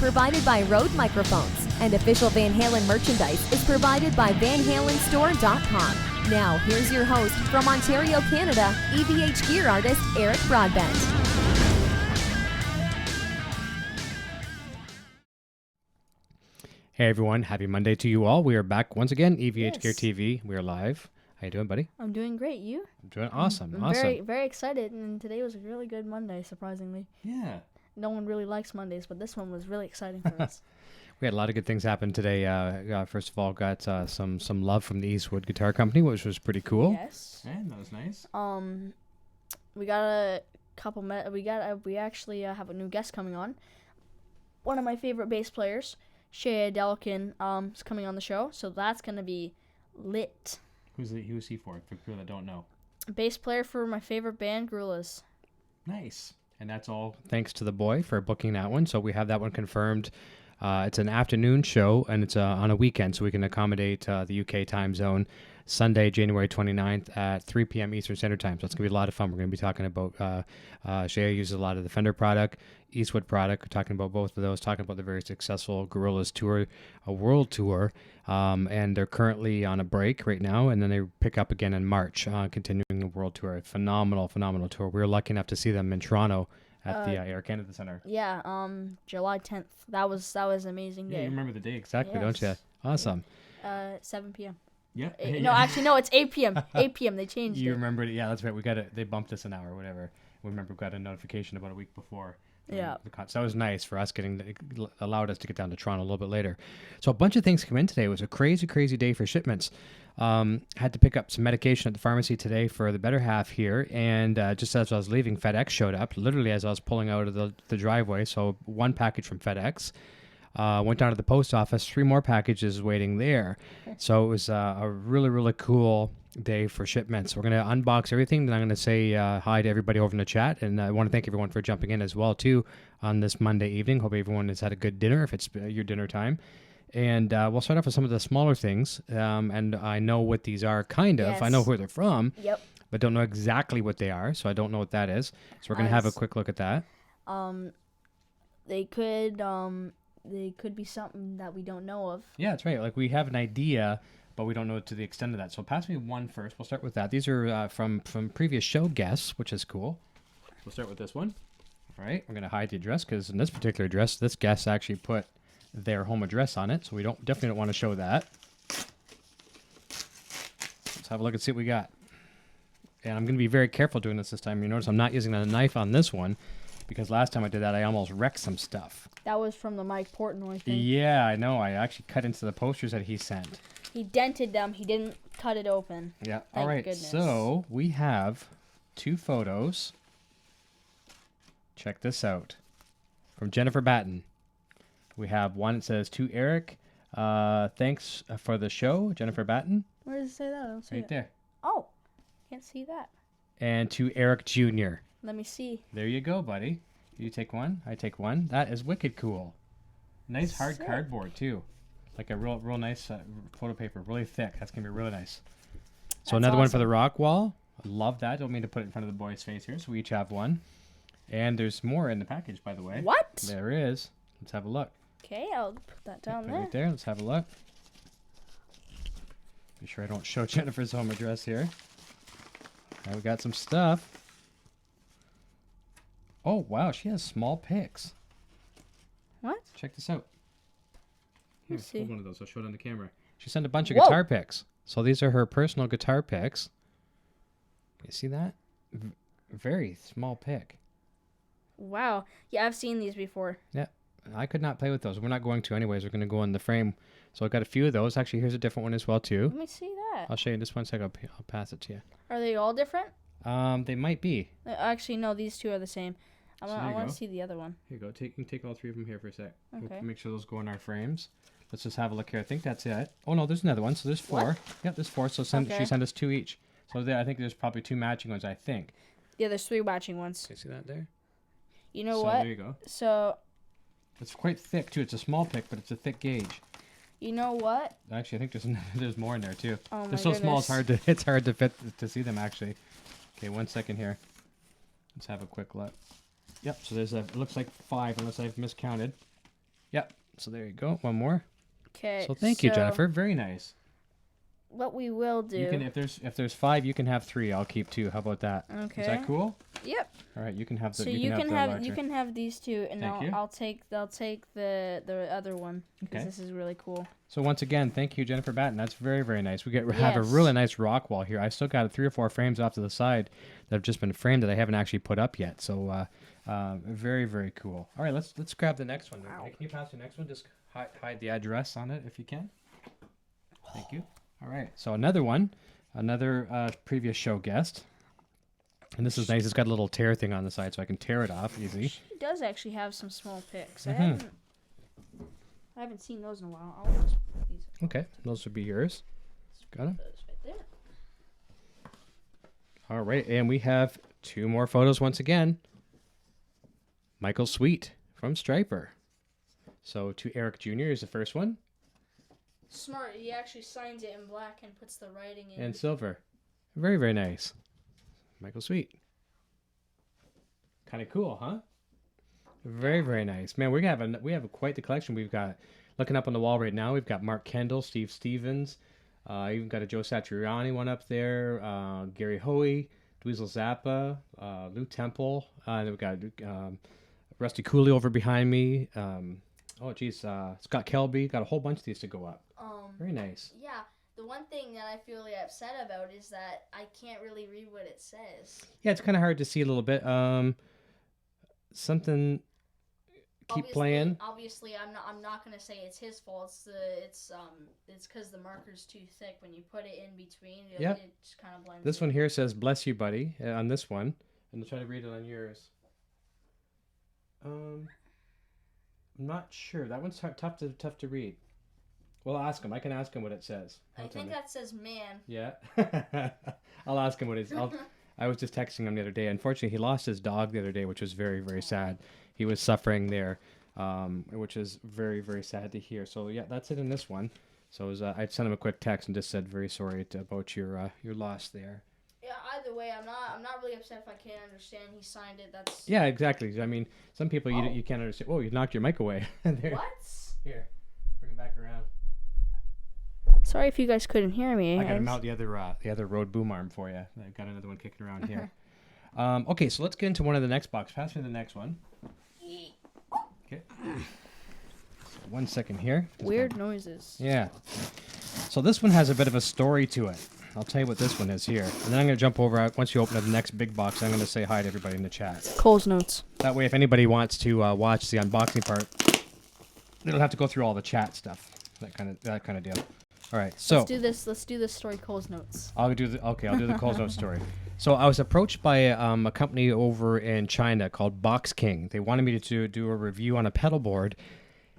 provided by Rode Microphones, and official Van Halen merchandise is provided by VanHalenStore.com. Now, here's your host from Ontario, Canada, EVH gear artist Eric Broadbent. Hey everyone, happy Monday to you all. We are back once again, EVH Gear TV. We are live. How you doing, buddy? I'm doing great. You? I'm doing awesome. I'm very, very excited, and today was a really good Monday, surprisingly. Yeah. No one really likes Mondays, but this one was really exciting for us. We had a lot of good things happen today. First of all, got some love from the Eastwood Guitar Company, which was pretty cool. Yes. Yeah, that was nice. We got a couple. We actually have a new guest coming on. One of my favorite bass players, Shea Delkin, is coming on the show, so that's gonna be lit. Who's he for people that don't know? Bass player for my favorite band, Gorillas. Nice. And that's all thanks to the boy for booking that one. So we have that one confirmed. It's an afternoon show, and it's on a weekend, so we can accommodate the UK time zone. Sunday, January 29th at 3 p.m. Eastern Standard Time. So it's going to be a lot of fun. We're going to be talking about, Shea uses a lot of the Fender product, Eastwood product. We're talking about both of those, talking about the very successful Gorillaz tour, a world tour. And they're currently on a break right now, and then they pick up again in March, continuing the world tour. A phenomenal tour. We were lucky enough to see them in Toronto at the Air Canada Centre. Yeah, July 10th. That was an amazing day. Yeah, you remember the day exactly, yes. Don't you? Awesome. 7 p.m. Yeah. No, actually, no, it's 8 p.m. 8 p.m. They changed it. You remembered it? Yeah, that's right. They bumped us an hour or whatever. We remember we got a notification about a week before. Yeah. So that was nice for us allowed us to get down to Toronto a little bit later. So a bunch of things come in today. It was a crazy day for shipments. Had to pick up some medication at the pharmacy today for the better half here. And just as I was leaving, FedEx showed up, literally as I was pulling out of the driveway. So one package from FedEx. Went down to the post office, 3 more packages waiting there. So it was a really cool day for shipments. We're going to unbox everything. Then I'm going to say hi to everybody over in the chat. And I want to thank everyone for jumping in as well, too, on this Monday evening. Hope everyone has had a good dinner, if it's your dinner time. And we'll start off with some of the smaller things. And I know what these are, kind of. Yes. I know where they're from. Yep. But don't know exactly what they are. So I don't know what that is. So we're going to have a quick look at that. They could be something that we don't know of. Yeah, that's right. Like, we have an idea, but we don't know to the extent of that. So pass me one first. We'll start with that. These are from previous show guests, which is cool. We'll start with this one. All right. We're going to hide the address because in this particular address, this guest actually put their home address on it. So we definitely don't want to show that. Let's have a look and see what we got. And I'm going to be very careful doing this time. You notice I'm not using a knife on this one because last time I did that, I almost wrecked some stuff. That was from the Mike Portnoy thing. Yeah, I know. I actually cut into the posters that he sent. He dented them. He didn't cut it open. Yeah. Thank All right. goodness. So we have 2 photos. Check this out. From Jennifer Batten. We have one that says, "To Eric, thanks for the show, Jennifer Batten." Where does it say that? I don't see right it. there. Oh, can't see that. And to Eric Jr. Let me see. There you go, buddy. You take one. I take one. That is wicked cool. Nice hard Sick. cardboard too, like a real nice photo paper, really thick. That's gonna be really nice. So another one for the rock wall. I love that. Don't mean to put it in front of the boy's face here. So we each have one. And there's more in the package, by the way. What? There is. Let's have a look. Okay, I'll put that down there. Right there. Let's have a look. Be sure I don't show Jennifer's home address here. Now we got some stuff. Oh, wow. She has small picks. What? Check this out. Here, Let's see. hold one of those. I'll show it on the camera. She sent a bunch of Whoa. guitar picks. So these are her personal guitar picks. You see that? Very small pick. Wow. Yeah, I've seen these before. Yeah. I could not play with those. We're not going to anyways. We're going to go in the frame. So I've got a few of those. Actually, here's a different one as well, too. Let me see that. I'll show you this one second. I'll pass it to you. Are they all different? They might be. Actually, no, these 2 are the same. I want go. to see the other one. Here you go. You can take all 3 of them here for a sec. Okay. We'll make sure those go in our frames. Let's just have a look here. I think that's it. Oh, no, there's another one. So there's 4. What? Yep, there's 4. So Okay. she sent us 2 each. So I think there's probably 2 matching ones, I think. Yeah, there's 3 matching ones. Okay, see that there? You know so what? There you go. So, It's quite thick, too. It's a small pick, but it's a thick gauge. you know what? Actually, I think there's more in there, too. Oh, They're my so small, goodness. it's hard to fit to see them, actually. Okay, 1 second here. Let's have a quick look. Yep, so there's it looks like 5 unless I've miscounted. Yep. So there you go. One more. Okay. So thank you, Jennifer. Very nice. What we will do. You can if there's 5, you can have 3. I'll keep 2. How about that? Okay. Is that cool? Yep. All right, you can have the. So you can have these 2, and I'll take the other one because this is really cool. So once again, thank you, Jennifer Batten. That's very, very nice. We have a really nice rock wall here. I still got 3 or 4 frames off to the side that have just been framed that I haven't actually put up yet. So very, very cool. All right, let's grab the next one. Wow. Can you pass the next one? Just hide the address on it if you can. Thank you. All right, so another previous show guest. And this is nice. It's got a little tear thing on the side, so I can tear it off easy. She does actually have some small picks. Mm-hmm. I haven't seen those in a while. I'll just put these. Okay, those would be yours. Got them. Right there. All right, and we have 2 more photos once again. Michael Sweet from Striper. So to Eric Jr. is the first one. Smart. He actually signs it in black and puts the writing in. And silver. Very, very nice. Michael Sweet. Kind of cool, huh? Very, very nice. Man, we have quite the collection. We've got, looking up on the wall right now, we've got Mark Kendall, Steve Stevens. Even got a Joe Satriani one up there. Gary Hoey, Dweezil Zappa, Lou Temple. Then we've got Rusty Cooley over behind me. Scott Kelby. Got a whole bunch of these to go up. Very nice. Yeah. The one thing that I feel really upset about is that I can't really read what it says. Yeah, it's kind of hard to see a little bit. Something. Keep playing. Obviously, I'm not gonna say it's his fault. It's because the marker's too thick. When you put it in between, it just kind of blends. This one here says "Bless you, buddy" on this one, and I'll try to read it on yours. I'm not sure. That one's tough to read. Well, ask him. I can ask him what it says. I think that says "man." Yeah. I'll ask him what it is. I was just texting him the other day. Unfortunately, he lost his dog the other day, which was very, very sad. He was suffering there, which is very, very sad to hear. So, yeah, that's it in this one. So I sent him a quick text and just said, very sorry about your loss there. Yeah, either way, I'm not really upset if I can't understand. He signed it. That's... Yeah, exactly. I mean, some people you can't understand. Whoa, you knocked your mic away. There. What? Here, bring it back around. Sorry if you guys couldn't hear me. I got to mount the other Rode boom arm for you. I've got another one kicking around here. Okay, so let's get into one of the next box. Pass me the next one. Okay. So 1 second here. Weird noises. Yeah. So this one has a bit of a story to it. I'll tell you what this one is here. And then I'm going to jump over. Once you open up the next big box, I'm going to say hi to everybody in the chat. Cole's notes. That way, if anybody wants to watch the unboxing part, they don't have to go through all the chat stuff. That kind of deal. All right, so let's do this story. Cole's notes. I'll do the Cole's notes story. So I was approached by a company over in China called BoxKing. They wanted me to do a review on a pedal board,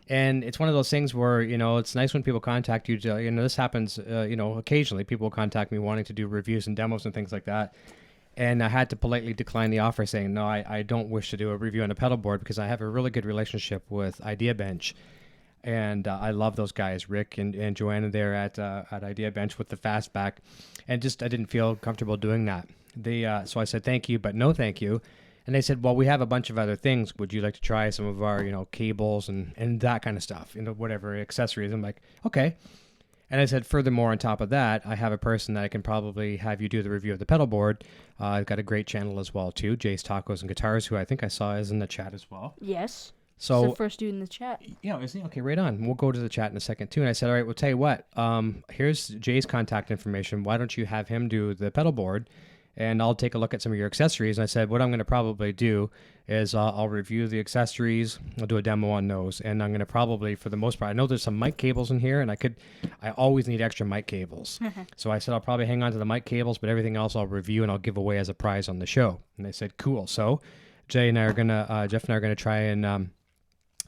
and it's one of those things where it's nice when people contact you. This happens occasionally. People will contact me wanting to do reviews and demos and things like that, and I had to politely decline the offer, saying no, I don't wish to do a review on a pedal board because I have a really good relationship with IdeaBench. And I love those guys, Rick and Joanna there at IdeaBench with the fastback, and I didn't feel comfortable doing that. So I said thank you, but no thank you, and they said, well, we have a bunch of other things. Would you like to try some of our cables and that kind of stuff, whatever accessories? I'm like, okay. And I said, furthermore, on top of that, I have a person that I can probably have you do the review of the pedal board. I've got a great channel as well too, Jay's Tacos and Guitars, who I think I saw is in the chat as well. Yes. So it's the first dude in the chat. Yeah, is he? Okay, right on. We'll go to the chat in a second too. And I said, all right, we'll tell you what. Here's Jay's contact information. Why don't you have him do the pedal board, and I'll take a look at some of your accessories. And I said, what I'm going to probably do is I'll review the accessories. I'll do a demo on those, and I'm going to probably, for the most part, I know there's some mic cables in here, and I always need extra mic cables. So I said I'll probably hang on to the mic cables, but everything else I'll review and I'll give away as a prize on the show. And they said, cool. So Jeff and I are gonna try and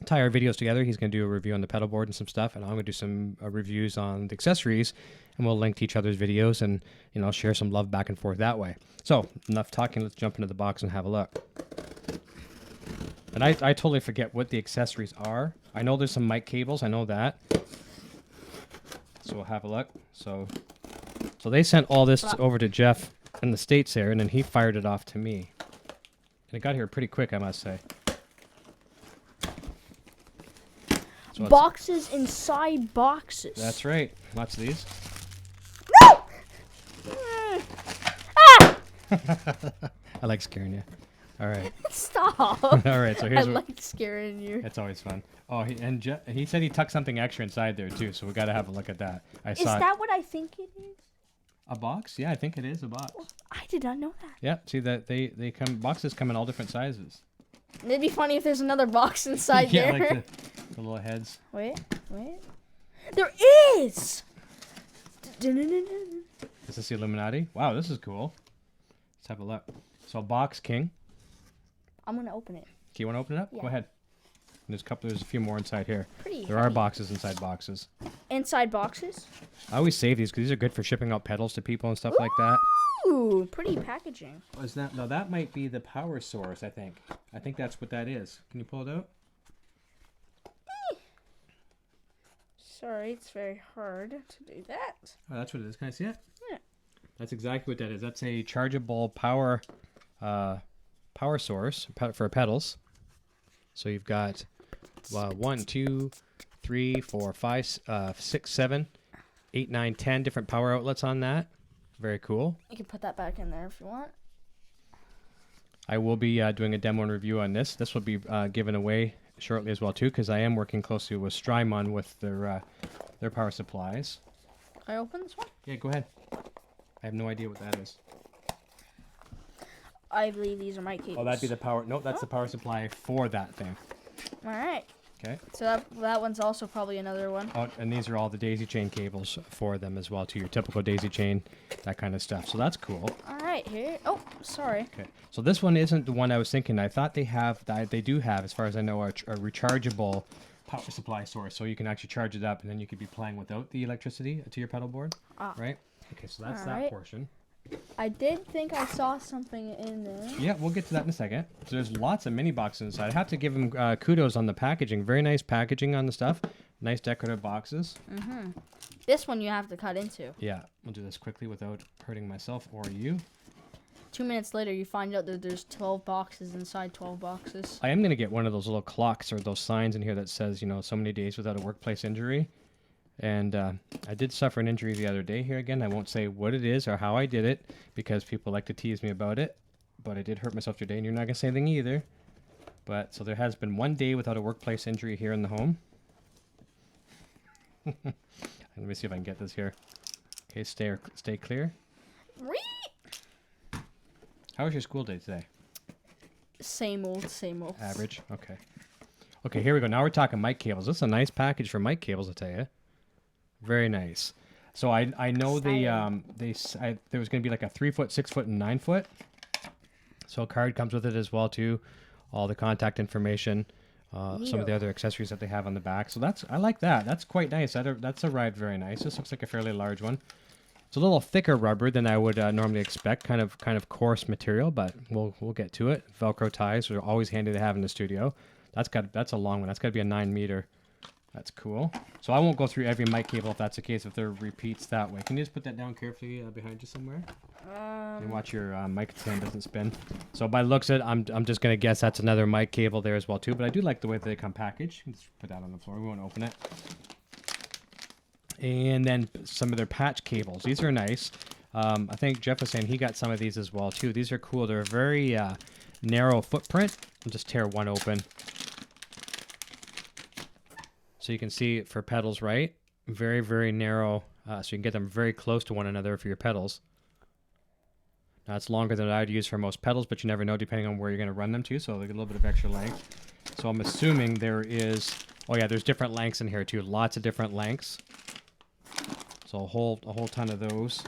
tie our videos together. He's going to do a review on the pedal board and some stuff, and I'm going to do some reviews on the accessories, and we'll link to each other's videos and share some love back and forth that way. So enough talking. Let's jump into the box and have a look. And I totally forget what the accessories are. I know there's some mic cables. I know that. So we'll have a look. So they sent all this over to Jeff in the States there, and then he fired it off to me. And it got here pretty quick, I must say. So boxes inside boxes. That's right. Lots of these. I like scaring you. All right. Stop. All right. So I here's like scaring you. That's always fun. Oh, he said he tucked something extra inside there too, so we got to have a look at that. Is that what I think it is? A box? Yeah, I think it is a box. I did not know that. Yeah, see that they come boxes come in all different sizes. It'd be funny if there's another box inside Yeah, there. like the little heads. Wait. There is. Is this the Illuminati? Wow, this is cool. Let's have a look. So BoxKing. I'm gonna open it. Do you want to open it up? Yeah. Go ahead. There's a few more inside here. Pretty. There are boxes inside boxes. Inside boxes. I always save these because these are good for shipping out pedals to people and stuff like that. Ooh, pretty packaging. Is that no? That might be the power source. I think that's what that is. Can you pull it out? Sorry, it's very hard to do that. Oh, that's what it is. Can I see it? Yeah. That's exactly what that is. That's a chargeable power source for pedals. So you've got 1, 2, 3, 4, 5, 6, 7, 8, 9, 10 different power outlets on that. Very cool. You can put that back in there if you want. I will be doing a demo and review on this. This will be given away shortly as well too, because I am working closely with Strymon with their power supplies. Can I open this one? Yeah, go ahead. I have no idea what that is. I believe these are my cables. Oh, that'd be the power. No, that's the power supply for that thing. All right. Okay. So that one's also probably another one. Oh, and these are all the daisy chain cables for them as well too. Your typical daisy chain, that kind of stuff. So that's cool. All right, here. Oh, sorry. Okay. So this one isn't the one I was thinking. I thought they do have, as far as I know, a rechargeable power supply source. So you can actually charge it up, and then you could be playing without the electricity to your pedal board. Right? Okay, so that's that portion. I did think I saw something in there. Yeah, we'll get to that in a second. So there's lots of mini boxes inside. I have to give them kudos on the packaging. Very nice packaging on the stuff. Nice decorative boxes. Mm-hmm. This one you have to cut into. Yeah, we'll do this quickly without hurting myself or you. 2 minutes later, you find out that there's 12 boxes inside 12 boxes. I am going to get one of those little clocks or those signs in here that says, so many days without a workplace injury. And I did suffer an injury the other day here again. I won't say what it is or how I did it because people like to tease me about it. But I did hurt myself today, and you're not going to say anything either. But so there has been 1 day without a workplace injury here in the home. Let me see if I can get this here. Okay, stay clear. How was your school day today? Same old. Average? Okay. Okay, here we go. Now we're talking mic cables. This is a nice package for mic cables, I tell you. Very nice. So I know there was going to be like a 3-foot, 6-foot, and 9-foot. So a card comes with it as well too. All the contact information, some of the other accessories that they have on the back. So I like that. That's quite nice. That's arrived very nice. This looks like a fairly large one. It's a little thicker rubber than I would normally expect. Kind of coarse material, but we'll get to it. Velcro ties are always handy to have in the studio. That's a long one. That's got to be a 9 meter. That's cool. So I won't go through every mic cable if that's the case, if there are repeats that way. Can you just put that down carefully behind you somewhere? And watch your mic stand doesn't spin. So by the looks of it, I'm just going to guess that's another mic cable there as well too. But I do like the way they come packaged. Let's put that on the floor. We won't open it. And then some of their patch cables. These are nice. I think Jeff was saying he got some of these as well too. These are cool. They're a very narrow footprint. I'll just tear one open. So you can see for pedals, right? Very, very narrow. So you can get them very close to one another for your pedals. Now it's longer than I'd use for most pedals, but you never know depending on where you're going to run them to. So they get a little bit of extra length. So I'm assuming there is, there's different lengths in here too. Lots of different lengths. So a whole ton of those.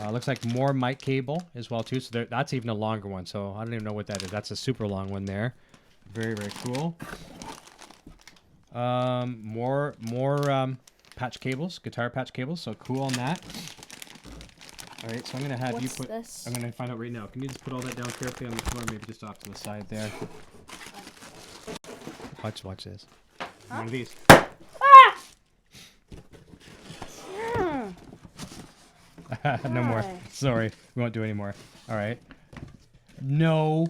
Looks like more mic cable as well too. So that's even a longer one. So I don't even know what that is. That's a super long one there. Very, very cool. More patch cables, guitar patch cables. So cool on that. All right, so I'm gonna have you put. This? I'm gonna find out right now. Can you just put all that down carefully on the floor, maybe just off to the side there? Watch this. One of these. No more. Sorry, we won't do any more. All right. No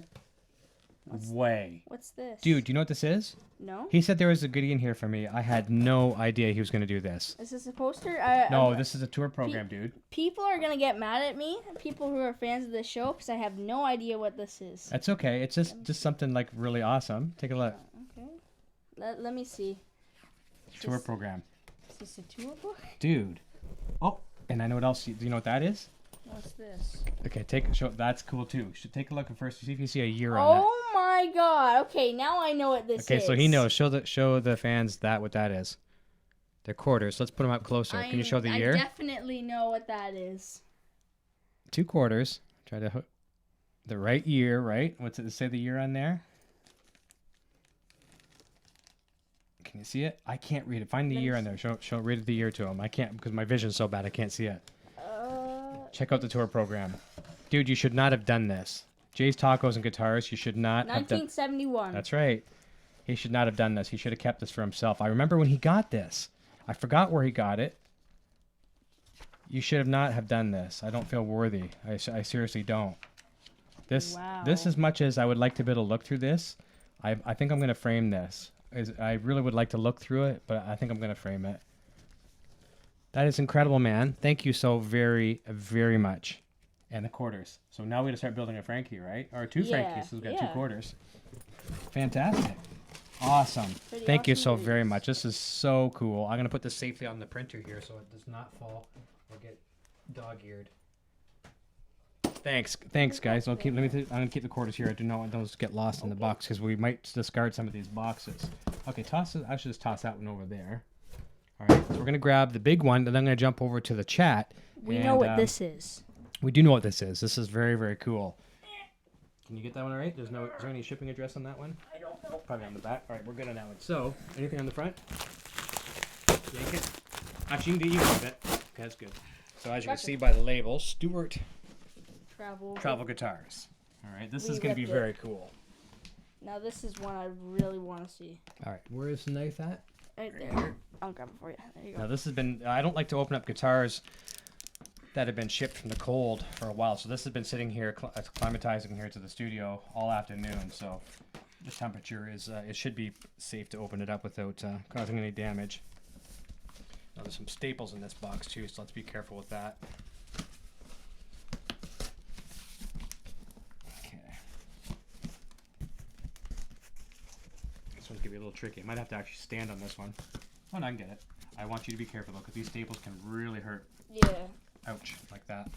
way. What's this? Dude, do you know what this is? No? He said there was a goodie in here for me. I had no idea he was going to do this. Is this a poster? No, this is a tour program, dude. People are going to get mad at me, people who are fans of this show, because I have no idea what this is. That's okay. It's just something like really awesome. Take a look. Okay. Let me see. Tour program. Is this a tour book? Dude. Oh, and I know what else. Do you know what that is? What's this? Okay, show. That's cool too. Should take a look at first. See if you see a year on that. Oh my god. Okay, now I know what this is. Okay, so he knows. Show the fans what that is. They're quarters. Let's put them up closer. Can you show the year? I definitely know what that is. 2 quarters. Try to hook the right year, right? What's it say the year on there? Can you see it? I can't read it. Find the year on there. Read the year to him. I can't because my vision's so bad I can't see it. Check out the tour program. Dude, you should not have done this. Jay's Tacos and Guitars, you should not have done... 1971. That's right. He should not have done this. He should have kept this for himself. I remember when he got this. I forgot where he got it. You should have not have done this. I don't feel worthy. I seriously don't. This, as much as I would like to be able to look through this, I think I'm going to frame this. I really would like to look through it, but I think I'm going to frame it. That is incredible, man. Thank you so very, very much. And the quarters. So now we're going to start building a Frankie, right? Or 2 Frankies, so we've got 2 quarters. Fantastic. Awesome. Thank you so very much. This is so cool. I'm going to put this safely on the printer here so it does not fall or get dog-eared. Thanks, guys. I'm going to keep the quarters here. I do not want those to get lost in the box because we might discard some of these boxes. Okay, I should just toss that one over there. All right, so we're going to grab the big one, and then I'm going to jump over to the chat. We know what this is. We do know what this is. This is very, very cool. Can you get that one all right? Is there any shipping address on that one? I don't know. Probably on the back. All right, we're good on that one. So, anything on the front? Yank it. Actually, you can get you a bit. Okay, that's good. So, as you can see by the label, Stewart Travel Guitars. All right, this is going to be very cool. Now, this is one I really want to see. All right, where is the knife at? Right there. I'll grab it for you. There you go. Now, this has been... I don't like to open up guitars that have been shipped from the cold for a while. So this has been sitting here, climatizing here to the studio all afternoon. So the temperature is, it should be safe to open it up without causing any damage. Now there's some staples in this box too, so let's be careful with that. Okay. This one's gonna be a little tricky. I might have to actually stand on this one. Oh, no, I can get it. I want you to be careful though, because these staples can really hurt. Yeah. Ouch, like that.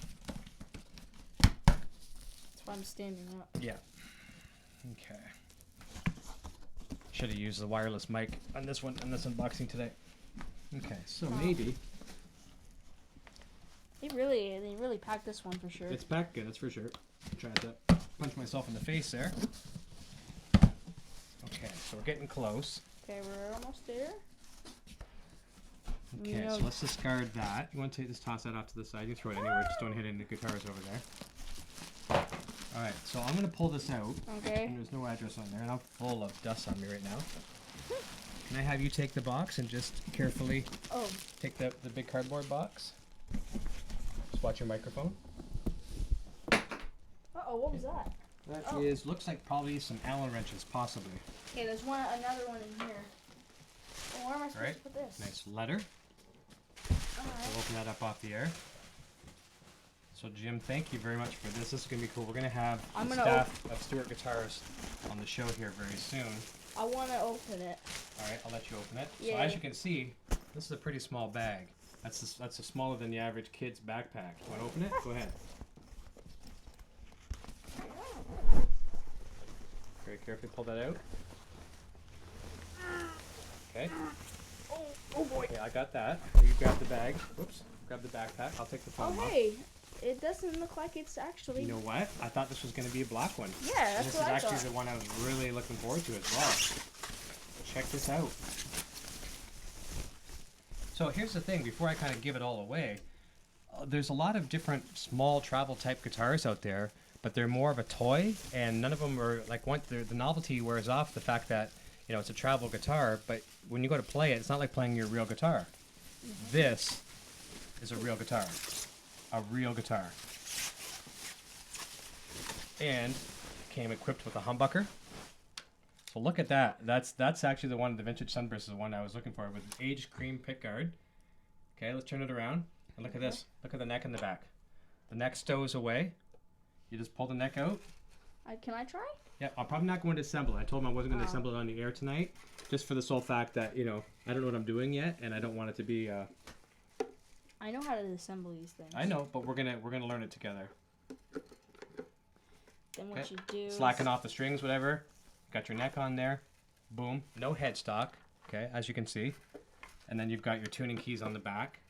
That's why I'm standing up. Yeah. Okay. Should have used the wireless mic on this one, on this unboxing today. Okay, so maybe. They really packed this one for sure. It's packed good, that's for sure. I'm trying to punch myself in the face there. Okay, so we're getting close. Okay, we're almost there. Okay, so let's discard that. You want to just toss that off to the side. You throw it anywhere, just don't hit any guitars over there. Alright, so I'm going to pull this out. Okay. And there's no address on there, and I'm full of dust on me right now. Can I have you take the box and just carefully take the big cardboard box? Just watch your microphone. Uh-oh, what was that? That is, looks like probably some Allen wrenches, possibly. Okay, there's another one in here. Oh, where am I supposed to put this? Nice letter. We'll open that up off the air. So Jim, thank you very much for this. This is going to be cool. We're going to have the staff of Stewart Guitars on the show here very soon. I want to open it. Alright, I'll let you open it. Yeah. So as you can see, this is a pretty small bag. That's smaller than the average kid's backpack. You want to open it? Go ahead. Very carefully pull that out. Okay. Oh boy. Okay, I got that. You grab the bag. Whoops. Grab the backpack. I'll take the phone off. Hey, it doesn't look like it's actually... You know what? I thought this was going to be a black one. Yeah, that's what I thought. This is actually the one I was really looking forward to as well. Check this out. So here's the thing, before I kind of give it all away, there's a lot of different small travel type guitars out there, but they're more of a toy, and none of them are like, the novelty wears off the fact that, you know, it's a travel guitar, but when you go to play it, it's not like playing your real guitar. Mm-hmm. This is a real guitar. A real guitar. And came equipped with a humbucker. So look at that. That's actually the one, the vintage Sunburst is the one I was looking for with aged cream pickguard. Okay, let's turn it around. And look at this. Look at the neck and the back. The neck stows away. You just pull the neck out. Can I try? Yeah, I'm probably not going to assemble it. I told him I wasn't going to assemble it on the air tonight, just for the sole fact that, you know, I don't know what I'm doing yet, and I don't want it to be. I know how to assemble these things. I know, but we're gonna learn it together. Then what you do? Slacking off the strings, whatever. Got your neck on there. Boom. No headstock. Okay, as you can see, and then you've got your tuning keys on the back.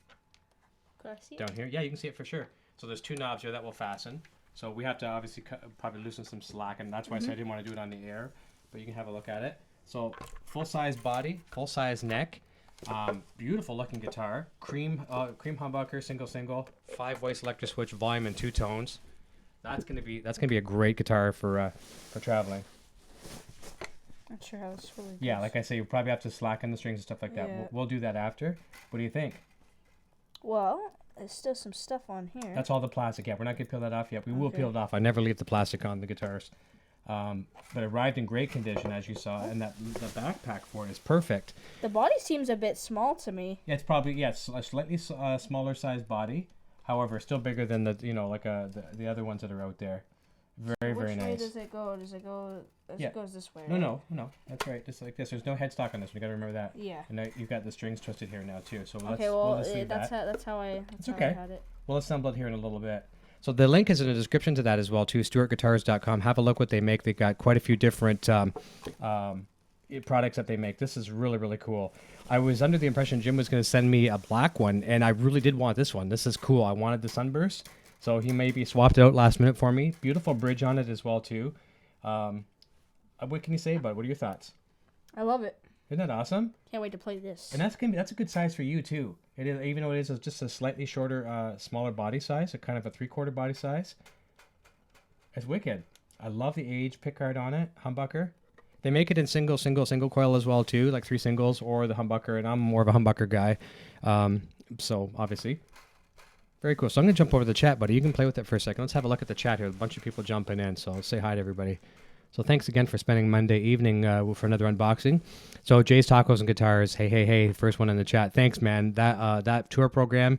Could I see it? Down here, yeah, you can see it for sure. So there's 2 knobs here that will fasten. So we have to obviously probably loosen some slack, and that's why I said I didn't want to do it on the air, but you can have a look at it. So full-size body, full-size neck, beautiful looking guitar, cream humbucker, single, 5-way selector switch, volume and 2 tones. That's gonna be a great guitar for traveling. Not sure how this really goes. Yeah, like I say, you probably have to slacken the strings and stuff like that. Yeah. We'll do that after. What do you think? Well, there's still some stuff on here. That's all the plastic. Yeah, we're not going to peel that off yet. We will peel it off. I never leave the plastic on the guitars. But it arrived in great condition, as you saw, and the backpack for it is perfect. The body seems a bit small to me. Yeah, it's probably, it's a slightly smaller size body. However, still bigger than the other ones that are out there. Very, very nice. Which way does it go? It goes this way, right? No. That's right. Just like this. There's no headstock on this one. You got to remember that. Yeah. And now you've got the strings twisted here now, too. So that's how I had it. We'll assemble it here in a little bit. So the link is in the description to that as well, too, stewartguitars.com. Have a look what they make. They've got quite a few different products that they make. This is really, really cool. I was under the impression Jim was going to send me a black one, and I really did want this one. This is cool. I wanted the Sunburst, so he maybe swapped it out last minute for me. Beautiful bridge on it as well, too. What can you say about it? What are your thoughts? I love it. Isn't that awesome? Can't wait to play this. And that's a good size for you, too. It is, even though it is just a slightly shorter, smaller body size, a kind of a 3/4 body size. It's wicked. I love the age pickguard on it, humbucker. They make it in single coil as well, too, like 3 singles or the humbucker, and I'm more of a humbucker guy. So, obviously, very cool. So I'm going to jump over the chat, buddy. You can play with it for a second. Let's have a look at the chat here. A bunch of people jumping in, so let's say hi to everybody. So thanks again for spending Monday evening for another unboxing. So Jay's Tacos and Guitars, hey, first one in the chat. Thanks, man. That tour program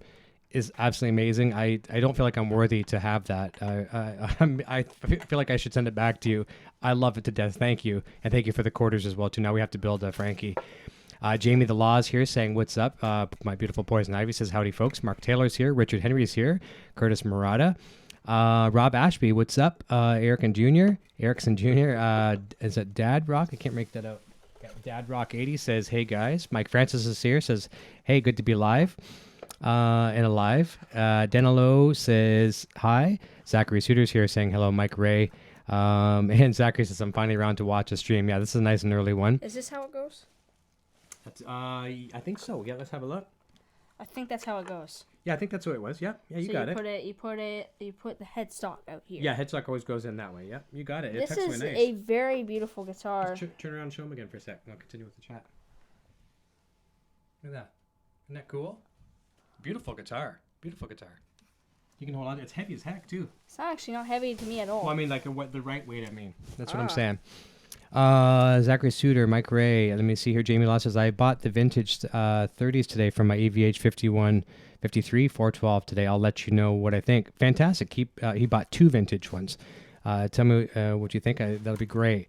is absolutely amazing. I don't feel like I'm worthy to have that. I feel like I should send it back to you. I love it to death. Thank you. And thank you for the quarters as well, too. Now we have to build Frankie. Jamie the Laws here saying, what's up? My beautiful Poison Ivy says, howdy, folks. Mark Taylor's here. Richard Henry's here. Curtis Murata. Rob Ashby, what's up? Erickson Jr. Is it Dad Rock? I can't make that out. Dad Rock 80 says, hey, guys. Mike Francis is here. Says, hey, good to be live. And alive. Denelo says, hi. Zachary Suiters here saying, hello, Mike Ray. And Zachary says, I'm finally around to watch a stream. Yeah, this is a nice and early one. Is this how it goes? I think so. Yeah, let's have a look. I think that's how it goes. Yeah, I think that's what it was. Yeah, you got it. You put the headstock out here. Yeah, headstock always goes in that way. Yeah, you got it. This is really nice. A very beautiful guitar. Turn around and show them again for a sec, and I'll continue with the chat. Look at that. Isn't that cool? Beautiful guitar. Beautiful guitar. You can hold on. It's heavy as heck, too. It's actually not heavy to me at all. Well, I mean, like the right weight, I mean. That's what I'm saying. Zachary Suter, Mike Ray. Let me see here. Jamie Law says, I bought the vintage 30s today from my EVH 5153 412 today. I'll let you know what I think. Fantastic. He bought 2 vintage ones. Tell me what you think. That'll be great.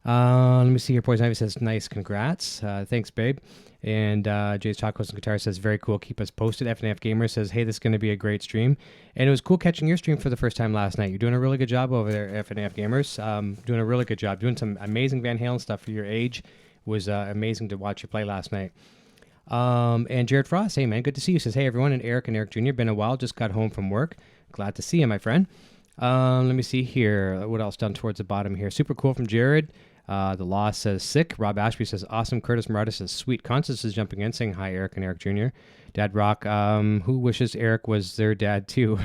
Let me see here. Poison Ivy says, nice. Congrats. Thanks, babe. And Jay's Tacos and Guitar says, very cool. Keep us posted. FNF Gamer says, hey, this is going to be a great stream. And it was cool catching your stream for the first time last night. You're doing a really good job over there, FNF Gamers. Doing a really good job. Doing some amazing Van Halen stuff for your age. It was amazing to watch you play last night. And Jared Frost, hey, man, good to see you. Says, hey, everyone. And Eric Jr. Been a while. Just got home from work. Glad to see you, my friend. Let me see here. What else done towards the bottom here? Super cool from Jared. The Law says, sick. Rob Ashby says, awesome. Curtis Murata says, sweet. Constance is jumping in saying, hi, Eric and Eric Jr. Dad Rock, who wishes Eric was their dad, too?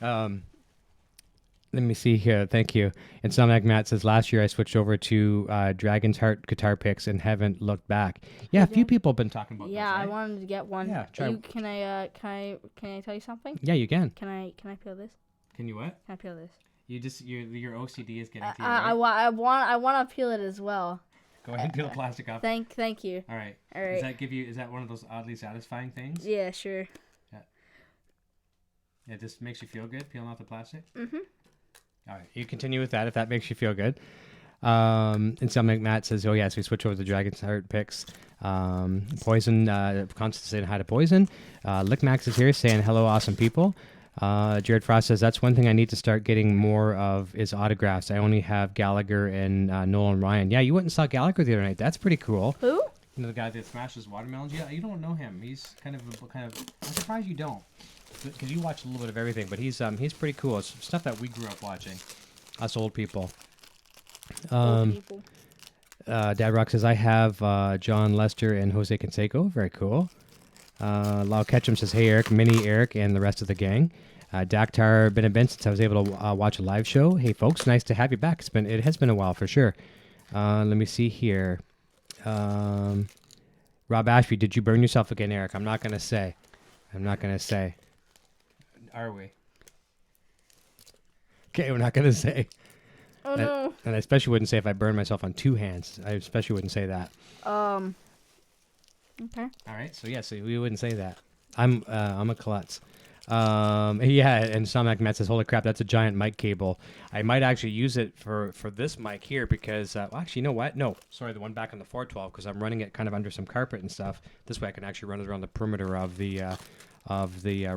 Let me see here. Thank you. And Somnac Matt says, last year I switched over to Dragon's Heart guitar picks and haven't looked back. Yeah, a few people have been talking about this, right? I wanted to get one. Yeah, try. Can I tell you something? Yeah, you can. Can I peel this? Can you what? Can I peel this? Your OCD is getting to you, I right? want to peel it as well. Go ahead and peel the plastic off. Thank you. All right. All right. Is that one of those oddly satisfying things? Yeah, sure. Yeah. It just makes you feel good peeling off the plastic? Mm-hmm. All right. You continue with that if that makes you feel good. And something Matt says, oh, yes, we switch over to the Dragon's Heart picks. Poison, Constance saying hi to Poison. Lick Max is here saying hello, awesome people. Jared Frost says, that's one thing I need to start getting more of is autographs. I only have Gallagher and Nolan Ryan. Yeah, you went and saw Gallagher the other night. That's pretty cool. Who? You know, the guy that smashes watermelons? Yeah, you don't know him. He's kind of, I'm surprised you don't. Because you watch a little bit of everything, but he's pretty cool. It's stuff that we grew up watching. Us old people. Old people. Dad Rock says, I have John Lester and Jose Canseco. Very cool. Lau Ketchum says, hey, Eric, Minnie, Eric, and the rest of the gang. Daktar been a bit since I was able to watch a live show. Hey, folks, nice to have you back. It has been a while for sure. Let me see here. Rob Ashby, did you burn yourself again, Eric? I'm not going to say. Are we? Okay, we're not going to say. Oh, no. And I especially wouldn't say if I burned myself on two hands. I especially wouldn't say that. Okay. All right. So, yeah, so we wouldn't say that. I'm a klutz. Yeah, and Samak Matt says, holy crap, that's a giant mic cable. I might actually use it for this mic here because, well, actually, you know what? No, sorry, the one back on the 412 because I'm running it kind of under some carpet and stuff. This way I can actually run it around the perimeter of the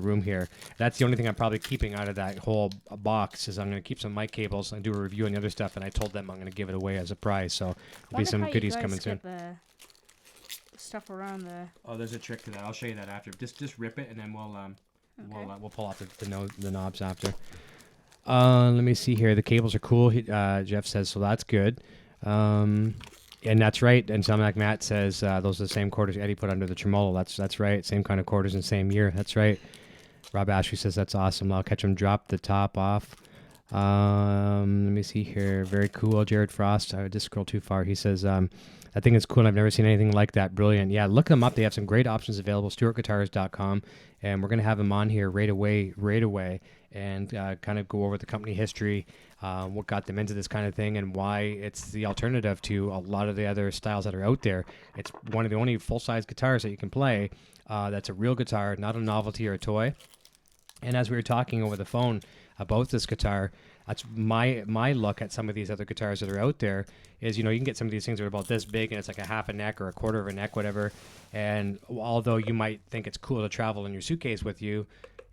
room here. That's the only thing I'm probably keeping out of that whole box is I'm going to keep some mic cables and do a review on the other stuff, and I told them I'm going to give it away as a prize, so there'll be some goodies coming soon. Stuff around the... Oh, there's a trick to that. I'll show you that after. Just rip it, and then we'll pull out the knobs after. Let me see here. The cables are cool. Jeff says, so that's good. And that's right. And Samak Matt says those are the same quarters Eddie put under the tremolo. That's right. Same kind of quarters in the same year. That's right. Rob Ashley says that's awesome. I'll catch him drop the top off. Let me see here. Very cool. Jared Frost. I just scroll too far. He says, I think it's cool. I've never seen anything like that. Brilliant. Yeah, look them up. They have some great options available. StewartGuitars.com. And we're going to have him on here right away, and kind of go over the company history, what got them into this kind of thing, and why it's the alternative to a lot of the other styles that are out there. It's one of the only full-size guitars that you can play that's a real guitar, not a novelty or a toy. And as we were talking over the phone about this guitar, that's my look at some of these other guitars that are out there is, you can get some of these things that are about this big and it's like a half a neck or a quarter of a neck, whatever. And although you might think it's cool to travel in your suitcase with you,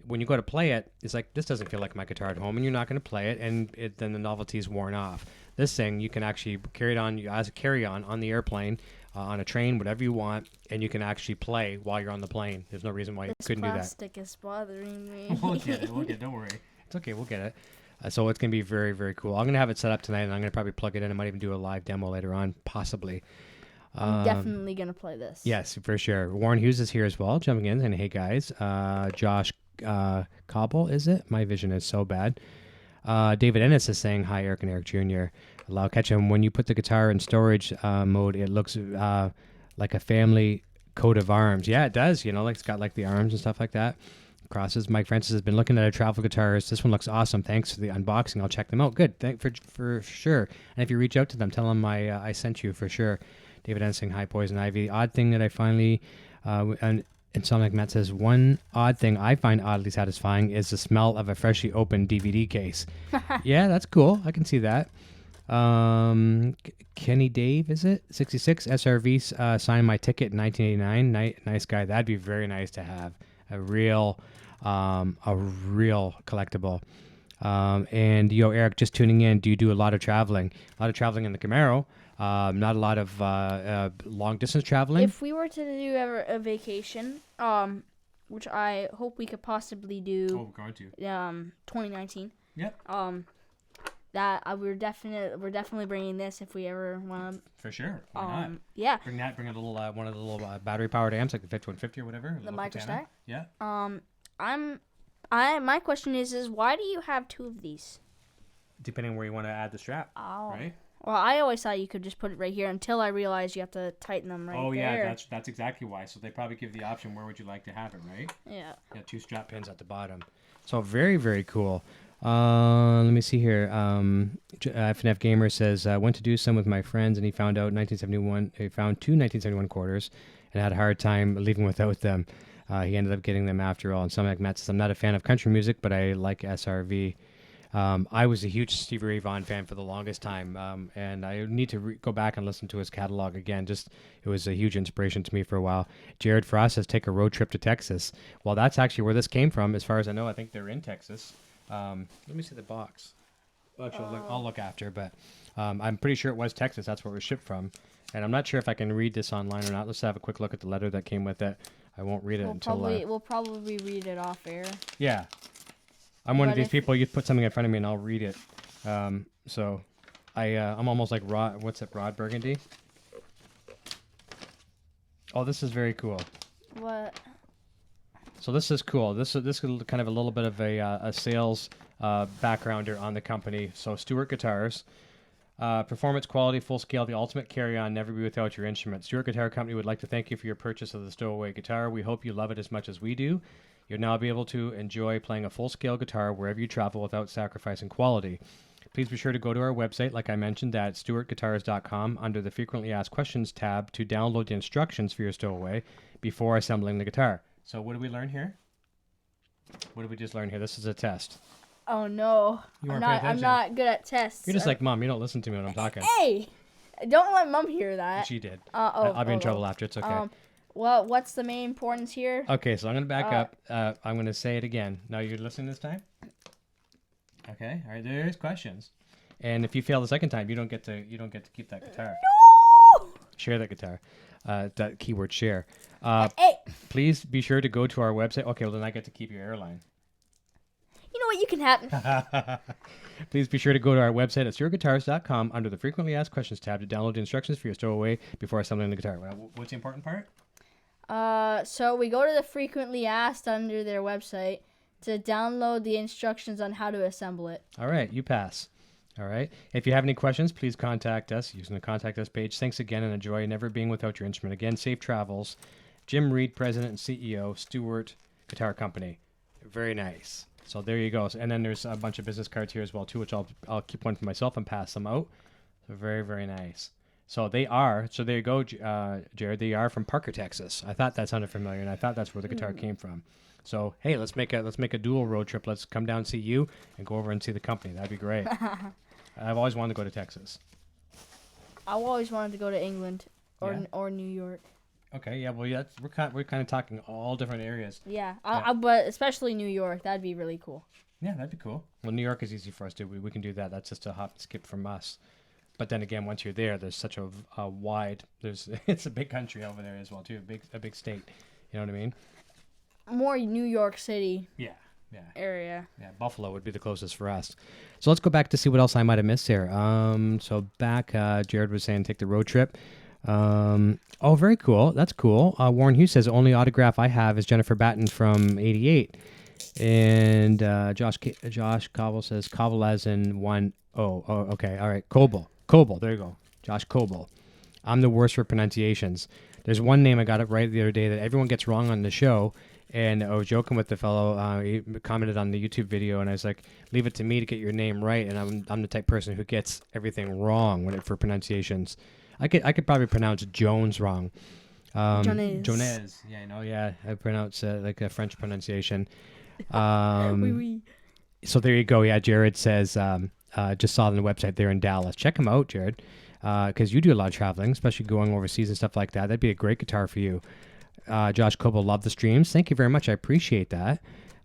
when you go to play it, it's like, this doesn't feel like my guitar at home, and you're not going to play it, and then the novelty is worn off. This thing, you can actually carry it on as a carry-on the airplane, on a train, whatever you want, and you can actually play while you're on the plane. There's no reason why you couldn't do that. This plastic is bothering me. We'll get it. Don't worry. It's okay. We'll get it. So it's going to be very, very cool. I'm going to have it set up tonight, and I'm going to probably plug it in. I might even do a live demo later on, possibly. I'm definitely going to play this. Yes, for sure. Warren Hughes is here as well, jumping in, and hey, guys. Josh Cobble, is it? My vision is so bad. David Ennis is saying, hi, Eric and Eric Jr. Allow Ketchum, when you put the guitar in storage mode, it looks like a family coat of arms. Yeah, it does. Like it's got like the arms and stuff like that. Crosses. Mike Francis has been looking at our travel guitars. This one looks awesome. Thanks for the unboxing. I'll check them out. Good. For sure. And if you reach out to them, tell them I sent you for sure. David Ennis saying, hi, Poison Ivy. Odd thing that I finally... And Sonic Matt says, one odd thing I find oddly satisfying is the smell of a freshly opened DVD case. Yeah, that's cool. I can see that. Kenny Dave, is it? 66 SRV signed my ticket in 1989. Nice guy. That'd be very nice to have. A real collectible. And Eric, just tuning in. Do you do a lot of traveling? A lot of traveling in the Camaro. Not a lot of long distance traveling. If we were to do ever a vacation, which I hope we could possibly do. Oh, we're going to. 2019. Yep. That we're definitely bringing this if we ever want to. For sure. Why not? Yeah. Bring a little one of the little battery powered amps like the 5150 or whatever. The microstack. Yeah. My question is why do you have two of these? Depending on where you want to add the strap. Oh. Right. Well, I always thought you could just put it right here until I realized you have to tighten them right there. Oh yeah, that's exactly why. So they probably give the option where would you like to have it, right? Yeah. Yeah, two strap pins at the bottom. So very, very cool. Let me see here. FNF Gamer says, went to do some with my friends, and he found out 1971. He found two 1971 quarters, and had a hard time leaving without them. He ended up getting them after all. And some like Matt says, I'm not a fan of country music, but I like SRV. I was a huge Stevie Ray Vaughan fan for the longest time, and I need to go back and listen to his catalog again. Just it was a huge inspiration to me for a while. Jared Frost says, take a road trip to Texas. Well, that's actually where this came from. As far as I know, I think they're in Texas. Let me see the box. Actually, I'll look after, but I'm pretty sure it was Texas. That's where it was shipped from. And I'm not sure if I can read this online or not. Let's have a quick look at the letter that came with it. I won't read it until... We'll probably read it off air. Yeah. I'm one of these people, you put something in front of me and I'll read it. So I'm almost like Rod Burgundy? Oh, this is very cool. What? So this is cool. This is kind of a little bit of a sales backgrounder on the company. So Stewart Guitars, performance, quality, full scale, the ultimate carry-on, never be without your instrument. Stewart Guitar Company would like to thank you for your purchase of the Stowaway guitar. We hope you love it as much as we do. You'll now be able to enjoy playing a full-scale guitar wherever you travel without sacrificing quality. Please be sure to go to our website, like I mentioned, at stewartguitars.com under the Frequently Asked Questions tab to download the instructions for your stowaway before assembling the guitar. So what did we learn here? What did we just learn here? This is a test. Oh, no. I'm not good at tests. You're just like Mom. You don't listen to me when I'm talking. Hey! Don't let Mom hear that. She did. I'll be in trouble after. It's okay. Well, what's the main importance here? Okay, so I'm going to back up. I'm going to say it again. Now you're listening this time? Okay. All right, there's questions. And if you fail the second time, you don't get to keep that guitar. No! Share that guitar. That keyword share. Hey! Please be sure to go to our website. Okay, well then I get to keep your airline. You know what? You can have... Please be sure to go to our website at stewartguitars.com under the Frequently Asked Questions tab to download the instructions for your stowaway before assembling the guitar. What's the important part? So we go to the Frequently Asked under their website to download the instructions on how to assemble it. All right, you pass. All right. If you have any questions, please contact us using the Contact Us page. Thanks again and enjoy never being without your instrument. Again, safe travels. Jim Reed, President and CEO, Stewart Guitar Company. Very nice. So there you go. And then there's a bunch of business cards here as well, too, which I'll keep one for myself and pass them out. So very, very nice. So there you go, Jared. They are from Parker, Texas. I thought that sounded familiar, and I thought that's where the guitar came from. So hey, let's make a dual road trip. Let's come down and see you, and go over and see the company. That'd be great. I've always wanted to go to Texas. I've always wanted to go to England or New York. Okay, yeah. Well, yeah, we're kind of talking all different areas. Yeah, but especially New York. That'd be really cool. Yeah, that'd be cool. Well, New York is easy for us to. We can do that. That's just a hop and skip from us. But then again, once you're there, there's such a wide. It's a big country over there as well too. A big state. You know what I mean? More New York City. Yeah. Area. Yeah, Buffalo would be the closest for us. So let's go back to see what else I might have missed here. So back, Jared was saying take the road trip. Oh, very cool. That's cool. Warren Hughes says only autograph I have is Jennifer Batten from '88. And Josh Cobble says Cobble as in one. Oh, okay. All right. Coble. There you go. Josh Coble. I'm the worst for pronunciations. There's one name I got it right the other day that everyone gets wrong on the show. And I was joking with the fellow. He commented on the YouTube video, and I was like, "Leave it to me to get your name right." And I'm the type of person who gets everything wrong for pronunciations. I could probably pronounce Jones wrong. Jones. Yeah, I know. Yeah, I pronounce like a French pronunciation. Oui, oui. So there you go. Yeah, Jared says just saw on the website there in Dallas. Check him out, Jared, because you do a lot of traveling, especially going overseas and stuff like that. That'd be a great guitar for you. Josh Coble, love the streams. Thank you very much. I appreciate that.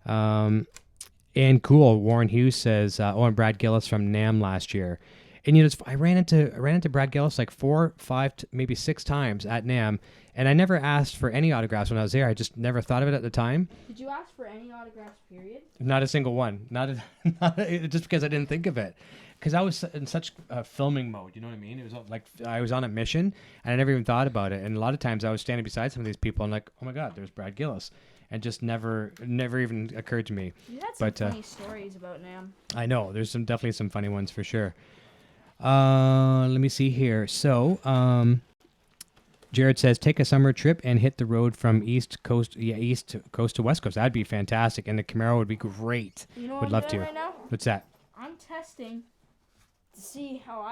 And cool. Warren Hughes says, and Brad Gillis from NAMM last year. And I ran into Brad Gillis like 4, 5, maybe 6 times at NAMM, and I never asked for any autographs when I was there. I just never thought of it at the time. Did you ask for any autographs? Period. Not a single one. Not just because I didn't think of it. Because I was in such filming mode, you know what I mean? It was like I was on a mission, and I never even thought about it. And a lot of times I was standing beside some of these people, and like, oh my God, there's Brad Gillis, and just never even occurred to me. You had some funny stories about NAMM. I know, there's definitely some funny ones for sure. Let me see here. So, Jared says take a summer trip and hit the road from east coast to west coast. That'd be fantastic, and the Camaro would be great. You know would what love I'm doing to. right now? What's that? I'm testing to see how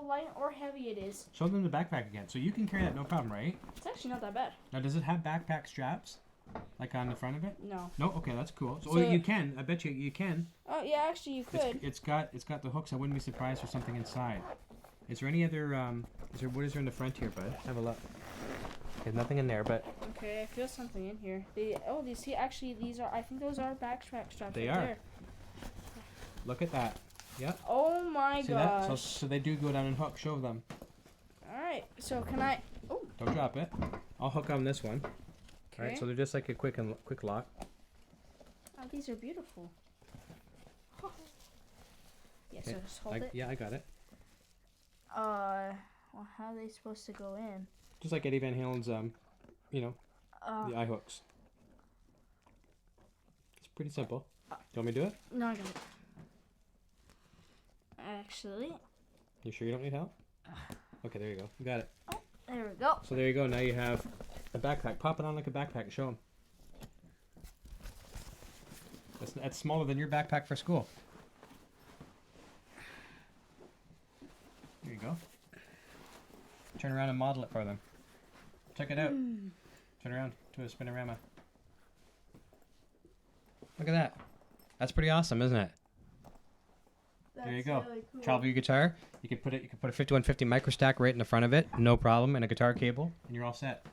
light or heavy it is. Show them the backpack again. So you can carry that no problem, right? It's actually not that bad. Now, does it have backpack straps? Like on the front of it? No. No? Okay, that's cool. So, So- you can. I bet you can. Oh yeah, actually you could. It's got the hooks. I wouldn't be surprised for something inside. Is there any other what is there in the front here, bud? Have a look. There's nothing in there, but Okay, I feel something in here. You see, actually these are. I think those are backpack straps. They right are. There. look at that. Yep. Oh my See that? gosh. So they do go down and hook. Show them. All right. So can I? Oh. Don't drop it. I'll hook on this one. Okay. All right. So they're just like a quick lock. Oh, these are beautiful. Yeah. So Okay, just hold it. Yeah, I got it. Well, how are they supposed to go in? Just like Eddie Van Halen's, the eye hooks. It's pretty simple. Do you want me to do it? No, I got it. Actually, You sure you don't need help? Okay, there you go. You got it. there we go. So there you go. Now you have a backpack. Pop it on like a backpack. Show them. That's smaller than your backpack for school. There you go. Turn around and model it for them. Check it out. Turn around to a spinorama. Look at that. That's pretty awesome, isn't it? There you go. Really cool. Travel your guitar. You can put a 5150 micro stack right in the front of it, no problem, and a guitar cable, and you're all set.